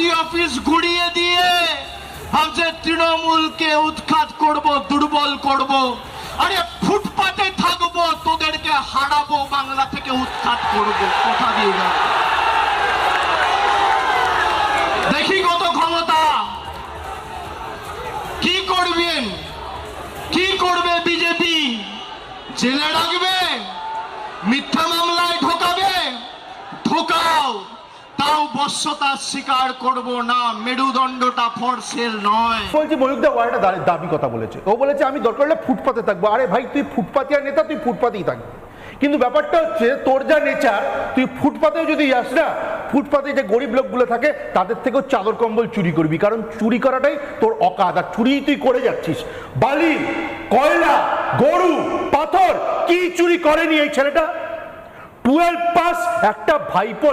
Party office গুড়িয়ে দিয়ে ভাবছে তৃণমূলকে উৎখাত করব, দুর্বল করব। আরে ফুটপাতে থাকবো, তোদেরকে হারাবো, বাংলা থেকে উৎখাত করব, কথা দিয়ে গেল। দেখি কত ক্ষমতা, কি করবেন, কি করবে বিজেপি? জেলে রাখবে, মিথ্যা মামলায় ঢোকাবে, ঢোকাও, তাও বশ্যতা স্বীকার করব না। মেরুদণ্ডটা ফোর্সের নয়। বলছি ময়ূকদা ওয়ার্ডটা দাবি কথা বলেছে, ও বলেছে আমি দরকার হলে ফুটপাতে থাকবো। আরে ভাই, তুই ফুটপাতিয়া নেতা, তুই ফুটপাতেই থাকবি, কিন্তু ব্যাপারটা হচ্ছে তোর যা নেচার, তুই ফুটপাতেও যদি যাস না, ফুটপাতে যে গরিব লোকগুলো থাকে তাদের থেকেও চাদর কম্বল চুরি করবি, কারণ চুরি করাটাই তোর অকাজ, আর চুরি তুই করে যাচ্ছিস। বালি, কয়লা, গরু, পাথর, কি চুরি করেনি এই ছেলেটা? 12 পাস, একটা ভাইপো